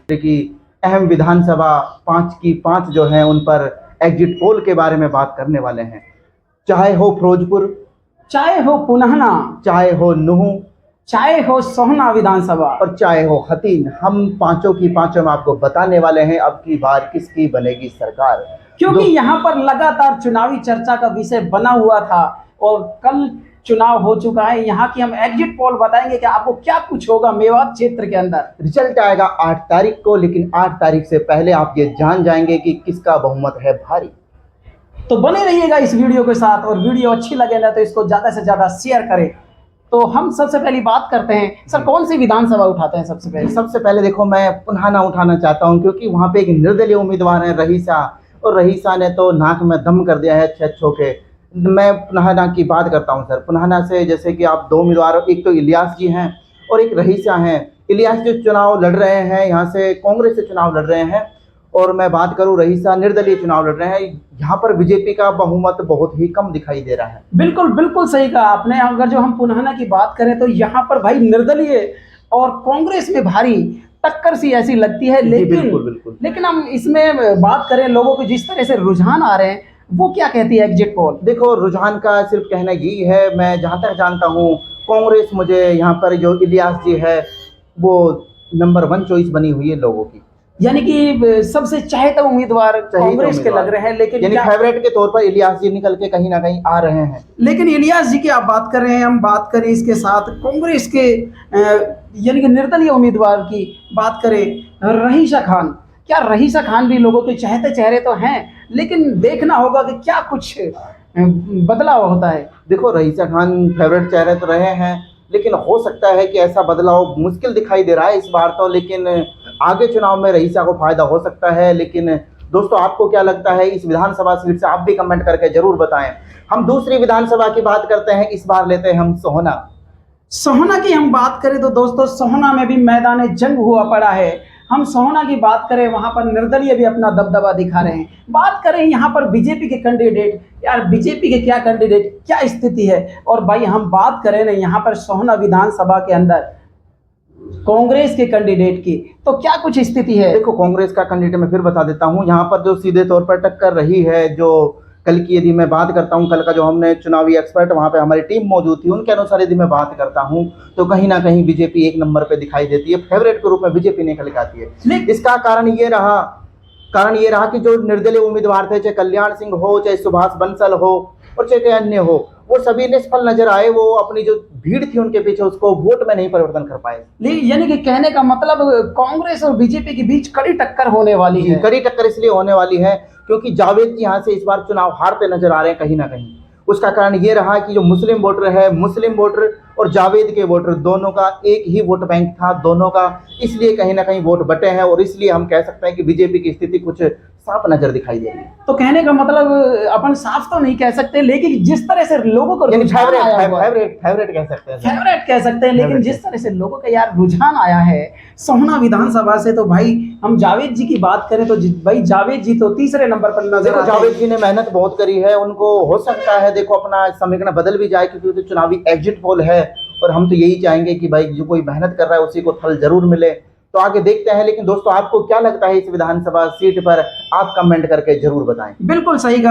कि अहम विधानसभा 5 की 5 जो हैं उन पर एग्जिट पोल के बारे में बात करने वाले हैं। चाहे हो फिरोजपुर, चाहे हो पुन्हना, चाहे हो नूह, चाहे हो सोहना विधानसभा और चाहे हो हतीन, हम पांचों की पांचों में आपको बताने वाले हैं अब की बार किसकी बनेगी सरकार। क्योंकि यहाँ पर लगातार चुनावी चर्चा का विषय बना हुआ था और कल चुनाव हो चुका है। यहाँ की हम एग्जिट पोल बताएंगे कि आपको क्या कुछ होगा मेवात क्षेत्र के अंदर। रिजल्ट आएगा 8 तारीख को, लेकिन 8 तारीख से पहले आप ये जान जाएंगे कि किसका बहुमत है भारी। तो बने रहिएगा इस वीडियो के साथ, और वीडियो अच्छी लगे ना तो इसको ज्यादा से ज्यादा शेयर करें। तो हम सबसे पहली बात करते हैं, सर कौन सी विधानसभा उठाते हैं सबसे पहले? देखो, मैं पुन्हाना उठाना चाहता हूँ क्योंकि वहाँ पे एक निर्दलीय उम्मीदवार है रहीसा, और रहीसा ने तो नाक में दम कर दिया है छो के। मैं पुन्हाना की बात करता हूँ सर। पुन्हाना से जैसे कि आप 2 उम्मीदवार, एक तो इलियास जी हैं और एक रहीसा हैं। इलियास जो चुनाव लड़ रहे हैं यहाँ से कांग्रेस से चुनाव लड़ रहे हैं, और मैं बात करूं रहीसा निर्दलीय चुनाव लड़ रहे हैं। यहाँ पर बीजेपी का बहुमत बहुत ही कम दिखाई दे रहा है। बिल्कुल बिल्कुल सही कहा आपने। अगर जो हम पुन्हाना की बात करें तो यहाँ पर भाई निर्दलीय और कांग्रेस में भारी टक्कर सी ऐसी लगती है। लेकिन हम इसमें बात करें लोगों के जिस तरह से रुझान आ रहे हैं, वो क्या कहती है एग्जिट पोल? देखो, रुझान का सिर्फ कहना यही है, मैं जहाँ तक जानता हूँ कांग्रेस, मुझे यहाँ पर जो इलियास जी है वो नंबर 1 चॉइस बनी हुई है लोगों की। यानी कि सबसे चाहता उम्मीदवार कांग्रेस के लग रहे हैं, लेकिन यानी फेवरेट के तौर पर इलियास जी निकल के कहीं ना कहीं आ रहे हैं। लेकिन इलियास जी की आप बात कर रहे हैं, हम बात करें इसके साथ कांग्रेस के यानी कि निर्दलीय उम्मीदवार की बात करें, रहीसा खान। क्या रहीसा खान भी लोगों के चाहते चेहरे तो हैं, लेकिन देखना होगा कि क्या कुछ बदलाव होता है। देखो, रहीसा खान फेवरेट चेहरे तो रहे हैं, लेकिन हो सकता है कि ऐसा बदलाव मुश्किल दिखाई दे रहा है इस बार तो। लेकिन आगे चुनाव में रहीसा को फायदा हो सकता है। लेकिन दोस्तों, आपको क्या लगता है इस विधानसभा सीट से? आप भी कमेंट करके जरूर बताएं। हम दूसरी विधानसभा की बात करते हैं। इस बार लेते हैं हम सोहना की हम बात करें तो दोस्तों, सोहना में भी मैदान जंग हुआ पड़ा है। हम सोहना की बात करें, वहां पर निर्दलीय भी अपना दबदबा दिखा रहे हैं। बात करें यहाँ पर बीजेपी के कैंडिडेट, यार बीजेपी के क्या कैंडिडेट, क्या स्थिति है। और भाई हम बात करें ना यहाँ पर सोहना विधानसभा के अंदर कांग्रेस के कैंडिडेट की, तो क्या कुछ स्थिति है? देखो, कांग्रेस का कैंडिडेट मैं फिर बता देता हूँ। यहाँ पर जो सीधे तौर पर टक्कर रही है, जो कल की यदि मैं बात करता हूँ, कल का जो हमने चुनावी एक्सपर्ट वहाँ पे हमारी टीम मौजूद थी, उनके अनुसार यदि मैं बात करता हूँ तो कहीं ना कहीं बीजेपी 1 नंबर पे दिखाई देती है। फेवरेट के रूप में बीजेपी निकल के आती है। इसका कारण ये रहा कि जो निर्दलीय उम्मीदवार थे, चाहे कल्याण सिंह हो, चाहे सुभाष बंसल हो, और चाहे अन्य हो, वो सभी निष्फल नजर आए। वो अपनी जो भीड़ थी उनके पीछे, उसको वोट में नहीं परिवर्तन कर पाए। यानी कि कहने का मतलब कांग्रेस और बीजेपी के बीच कड़ी टक्कर होने वाली है। कड़ी टक्कर इसलिए होने वाली है क्योंकि जावेद जी यहाँ से इस बार चुनाव हारते नजर आ रहे हैं कहीं ना कहीं। उसका कारण ये रहा कि जो मुस्लिम वोटर और जावेद के वोटर, दोनों का एक ही वोट बैंक था दोनों का, इसलिए कहीं ना कहीं वोट बटे हैं। और इसलिए हम कह सकते हैं कि बीजेपी की स्थिति कुछ साफ नजर दिखाई दे रही है। तो कहने का मतलब अपन साफ तो नहीं कह सकते, लेकिन जिस तरह से लोगों को फेवरेट कह सकते हैं, लेकिन जिस तरह से लोगों का यार रुझान आया है सोहना विधानसभा से, तो भाई हम जावेद जी की बात करें तो भाई जावेद जी तो तीसरे नंबर पर नजर आते हैं। जावेद जी ने मेहनत बहुत करी है, उनको हो सकता है देखो अपना समीकरण बदल भी जाए, क्योंकि तो चुनावी एग्जिट पोल है और हम तो यही चाहेंगे कि भाई जो कोई मेहनत कर रहा है उसी को फल जरूर मिले। तो आगे देखते हैं। लेकिन दोस्तों, आपको क्या लगता है इस विधानसभा सीट पर? आप कमेंट करके जरूर बताएं। बिल्कुल सही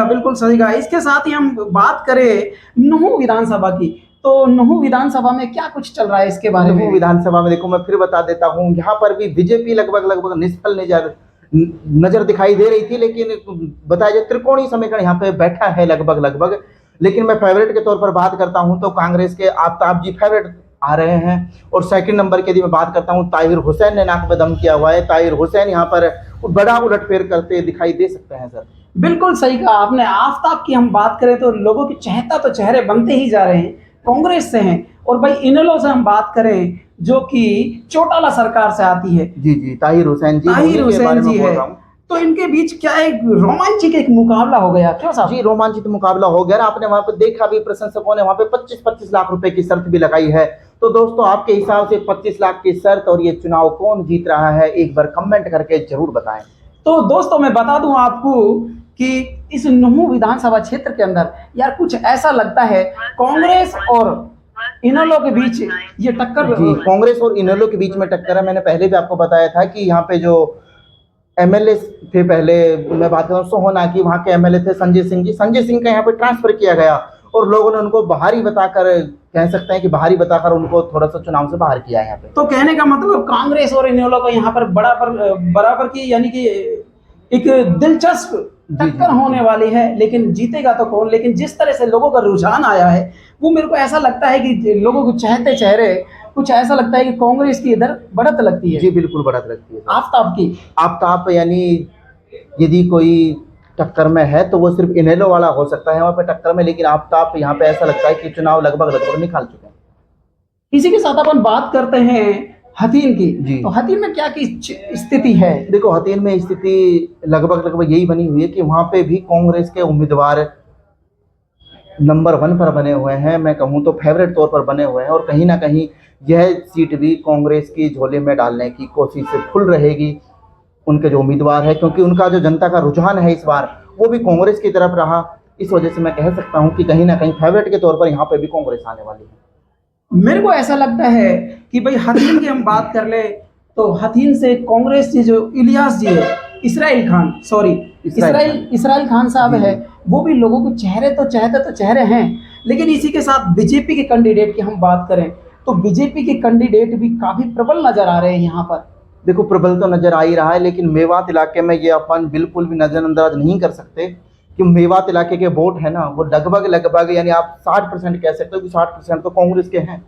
कहा। इसके साथ ही हम बात करें नूह विधानसभा की, तो नूह विधानसभा में क्या कुछ चल रहा है इसके बारे में? नूह विधानसभा में देखो, मैं फिर बता देता हूँ, यहाँ पर भी बीजेपी लगभग निष्फल नजर दिखाई दे रही थी। लेकिन बताया जाए त्रिकोणीय समीकरण यहाँ पे बैठा है लगभग। लेकिन मैं फेवरेट के तौर पर बात करता हूँ तो कांग्रेस के आफ्ताब जी फेवरेट आ रहे हैं। और सेकंड नंबर की यदि मैं बात करता हूँ, ताहिर हुसैन ने नाक में दम किया हुआ है। ताहिर हुसैन यहाँ पर बड़ा उलटफेर करते दिखाई दे सकते हैं सर। बिल्कुल सही कहा आपने। आफ्ताब की हम बात करें तो लोगों के चाहता तो चेहरे बनते ही जा रहे हैं, कांग्रेस से हैं। और भाई इनेलो से हम बात करें जो कि चौटाला सरकार से आती है, जी ताहिर हुसैन जी है, तो इनके बीच क्या एक रोमांचिक एक मुकाबला हो गया क्या साहब? जी, रोमांचित मुकाबला हो गया। आपने वहां पर देखा भी, प्रशंसकों ने वहां पे 25-25 लाख रुपए की शर्त भी लगाई है। तो दोस्तों, आपके हिसाब से 25 लाख की शर्त और ये चुनाव कौन जीत रहा है, एक बार कमेंट करके जरूर बताएं। तो दोस्तों, मैं बता दूं आपको कि इस नूह विधानसभा क्षेत्र के अंदर यार कुछ ऐसा लगता है कांग्रेस और इनेलो के बीच ये टक्कर जी, कांग्रेस और इनेलो के बीच में टक्कर है। मैंने पहले भी आपको बताया था कि यहाँ पे जो एमएलए थे, पहले मैं बात करूँ सोहना की, वहाँ के एमएलए थे संजय सिंह जी। संजय सिंह का यहाँ पे ट्रांसफर किया गया और लोगों ने उनको बाहरी बताकर, कह सकते हैं कि बाहरी बताकर उनको थोड़ा सा चुनाव से बाहर किया है यहाँ पे। तो कहने का मतलब कांग्रेस और इनेलो को यहाँ पर बराबर की यानी कि एक दिलचस्प टक्कर होने वाली है, लेकिन जीतेगा तो कौन। लेकिन जिस तरह से लोगों का रुझान आया है वो मेरे को ऐसा लगता है कि लोगों को चहते चेहरे कुछ ऐसा लगता है कि कांग्रेस की इधर बढ़त लगती है। जी बिल्कुल बढ़त लगती है। आफ्ताब की आफ्ताब यानी यदि कोई टक्कर में है तो वो सिर्फ इनेलो वाला हो सकता है वहाँ पे टक्कर में, लेकिन आफ्ताब यहाँ पे ऐसा लगता है कि चुनाव लगभग निकाल चुके हैं। इसी के साथ अपन बात करते हैं हथीन की। जी। तो हथीन में क्या की स्थिति है? देखो हथीन में स्थिति लगभग यही बनी हुई है कि वहाँ पे भी कांग्रेस के उम्मीदवार नंबर 1 पर बने हुए हैं, मैं कहूँ तो फेवरेट तौर पर बने हुए हैं, और कहीं ना कहीं यह सीट भी कांग्रेस की झोले में डालने की कोशिश से फुल रहेगी उनके जो उम्मीदवार है, क्योंकि उनका जो जनता का रुझान है इस बार वो भी कांग्रेस की तरफ रहा। इस वजह से मैं कह सकता हूँ कि कहीं ना कहीं फेवरेट के तौर पर यहाँ पे भी कांग्रेस आने वाली है। मेरे को ऐसा लगता है कि भाई हथीन की हम बात कर ले तो हथीन से कांग्रेस की जो इलियास जी है, इसराइल खान साहब है, वो भी लोगों को चेहरे हैं। लेकिन इसी के साथ बीजेपी के कैंडिडेट की हम बात करें तो बीजेपी के कैंडिडेट भी काफी प्रबल नजर आ रहे हैं यहाँ पर। देखो प्रबल तो नजर आ ही रहा है, लेकिन मेवात इलाके में ये अपन बिल्कुल भी नजरअंदाज नहीं कर सकते कि मेवात इलाके के वोट है ना वो लगभग यानी आप 60% कह सकते हो कि 60% तो कांग्रेस के हैं।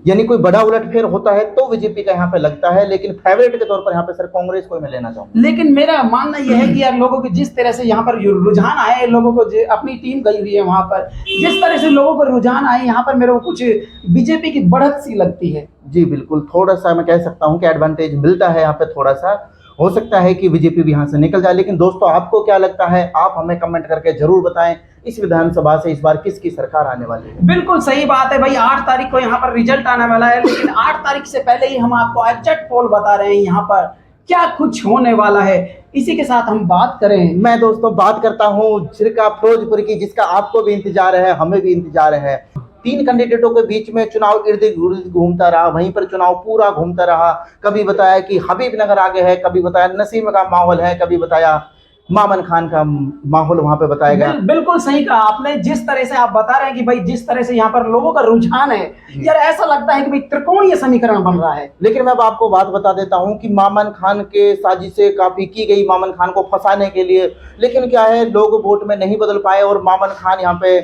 यानी कोई बड़ा उलटफेर होता है तो बीजेपी का यहाँ पे लगता है, लेकिन फेवरेट के तौर पर यहाँ पे सर कांग्रेस को मैं लेना चाहूंगा। लेकिन मेरा मानना यह है कि यार लोगों के जिस तरह से यहाँ पर रुझान आए, लोगों को अपनी टीम गई हुई है वहां पर, जिस तरह से लोगों को रुझान आए यहाँ पर मेरे को कुछ बीजेपी की बढ़त सी लगती है। जी बिल्कुल, थोड़ा सा मैं कह सकता हूँ कि एडवांटेज मिलता है यहाँ पे, थोड़ा सा हो सकता है कि बीजेपी भी यहाँ से निकल जाए। लेकिन दोस्तों आपको क्या लगता है, आप हमें कमेंट करके जरूर बताएं इस विधानसभा से इस बार किसकी सरकार आने वाली है। बिल्कुल सही बात है भाई, 8 तारीख को यहाँ पर रिजल्ट आने वाला है, लेकिन 8 तारीख से पहले ही हम आपको एग्जैक्ट पोल बता रहे हैं यहाँ पर क्या कुछ होने वाला है। इसी के साथ हम बात करें, मैं दोस्तों बात करता हूँ झिरका फिरोजपुर की, जिसका आपको भी इंतजार है, हमें भी इंतजार है। 3 कैंडिडेटों के बीच में चुनाव इर्द गिर्द घूमता रहा, वहीं पर चुनाव पूरा घूमता रहा। कभी बताया कि हबीबनगर आगे है, कभी बताया नसीम का माहौल है, कभी बताया मामन खान का माहौल वहां पे बताया गया। बिल्कुल सही कहा आपने। जिस तरह से आप बता रहे हैं कि भाई जिस तरह से यहाँ पर लोगों का रुझान है, यार ऐसा लगता है कि भाई त्रिकोणीय समीकरण बन रहा है। लेकिन मैं अब आपको बात बता देता हूँ कि मामन खान के साजिशें काफी की गई मामन खान को फंसाने के लिए, लेकिन क्या है लोग वोट में नहीं बदल पाए और मामन खान यहाँ पे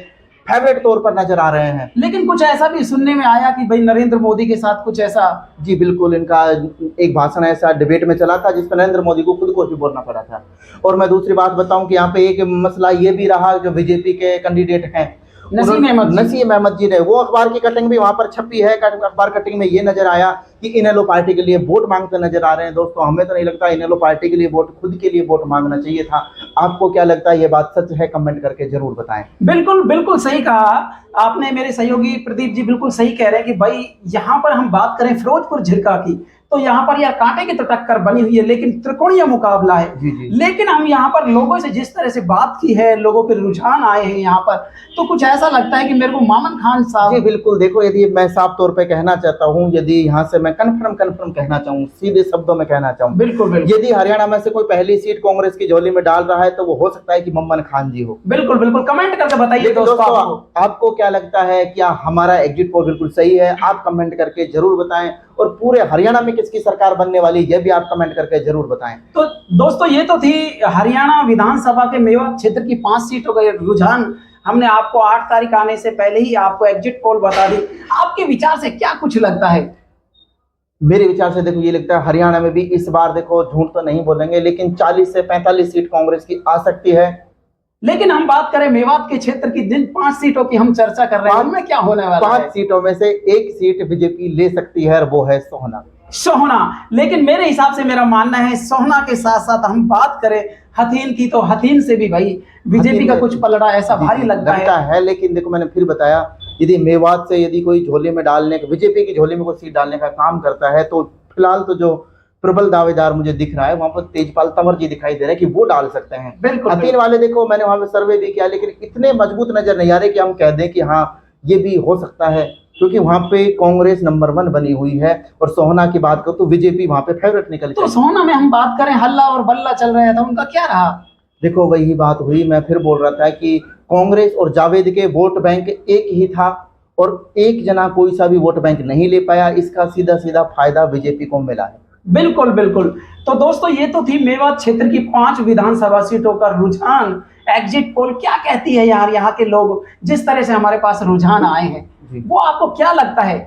फेवरेट तौर पर नजर आ रहे हैं। लेकिन कुछ ऐसा भी सुनने में आया कि भाई नरेंद्र मोदी के साथ कुछ ऐसा। जी बिल्कुल, इनका एक भाषण ऐसा डिबेट में चला था जिसमें नरेंद्र मोदी को खुद को भी बोलना पड़ा था। और मैं दूसरी बात बताऊं कि यहाँ पे एक मसला ये भी रहा, जो बीजेपी के कैंडिडेट हैं नसीम अहमद जी ने, वो अखबार की कटिंग भी वहां पर छपी है। अखबार कटिंग में ये नजर आया कि इनेलो पार्टी के लिए वोट मांगते नजर आ रहे हैं। दोस्तों हमें तो नहीं लगता इनेलो पार्टी के लिए वोट, खुद के लिए वोट मांगना चाहिए था। आपको क्या लगता है, ये बात सच है? कमेंट करके जरूर बताएं। बिल्कुल सही कहा आपने, मेरे सहयोगी प्रदीप जी बिल्कुल सही कह रहे हैं कि भाई यहाँ पर हम बात करें फिरोजपुर झिरका की तो यहाँ पर यार कांटे की तो टक्कर बनी हुई है, लेकिन त्रिकोणीय मुकाबला है। जी। लेकिन हम यहाँ पर लोगों से जिस तरह से बात की है, लोगों के रुझान आए हैं यहाँ पर, तो कुछ ऐसा लगता है कि मेरे को मामन खान साहब। जी बिल्कुल, देखो यदि मैं साफ तौर पे कहना चाहता हूँ, यदि यहाँ से मैं कन्फर्म कहना चाहूँ, सीधे शब्दों में कहना चाहूँ, बिल्कुल यदि हरियाणा में से कोई पहली सीट कांग्रेस की झोली में डाल रहा है तो वो हो सकता है कि ममन खान जी हो। बिल्कुल कमेंट करके बताइए दोस्तों आपको क्या लगता है, क्या हमारा एग्जिट पोल बिल्कुल सही है? आप कमेंट करके जरूर बताएं। और पूरे हरियाणा में किसकी सरकार बनने वाली है, यह भी आप कमेंट करके जरूर बताएं। तो दोस्तों ये तो थी हरियाणा विधानसभा के मेवात क्षेत्र की 5 सीटों का रुझान। हमने आपको 8 तारीख आने से पहले ही आपको एग्जिट पोल बता दी। आपके विचार से क्या कुछ लगता है? मेरे विचार से देखो ये लगता है हरियाणा में भी इस बार, देखो झूठ तो नहीं बोलेंगे, लेकिन 40 से 45 सीट कांग्रेस की आ सकती है। लेकिन हम बात करें मेवात के क्षेत्र की, जिन 5 सीटों की हम चर्चा कर रहे हैं उनमें क्या होने वाला है? 5 सीटों में से 1 सीट बीजेपी ले सकती है और वो है सोहना। लेकिन मेरे हिसाब से मेरा मानना है सोहना के साथ साथ हम बात करें हथीन की तो हथीन से भी भाई बीजेपी का कुछ पलड़ा ऐसा भारी लगता है। लेकिन देखो मैंने फिर बताया, यदि मेवात से यदि कोई झोले में डालने का, बीजेपी की झोले में कोई सीट डालने का काम करता है, तो फिलहाल तो जो प्रबल दावेदार मुझे दिख रहा है वहां पर तेजपाल तंवर जी दिखाई दे रहे हैं कि वो डाल सकते हैं। बिल्कुल हथीन वाले देखो मैंने वहां पे सर्वे भी किया, लेकिन इतने मजबूत नजर नहीं आ रहे कि हम कह दें कि हाँ ये भी हो सकता है क्योंकि वहाँ पे कांग्रेस नंबर 1 बनी हुई है और सोहना की बात करो तो बीजेपी वहाँ पे फेवरेट निकल के तो सोहना में हम बात करें, हल्ला और बल्ला चल रहा था, उनका क्या रहा? देखो वही बात हुई, मैं फिर बोल रहा था कि कांग्रेस और जावेद के वोट बैंक एक ही था और एक जना कोई सा भी वोट बैंक नहीं ले पाया। इसका सीधा सीधा फायदा बीजेपी को मिला है। बिल्कुल बिल्कुल। तो दोस्तों ये तो थी मेवात क्षेत्र की 5 विधानसभा सीटों का रुझान। एग्जिट पोल क्या कहती है यार, यहाँ के लोग जिस तरह से हमारे पास रुझान आए हैं, जी। वो आपको क्या लगता है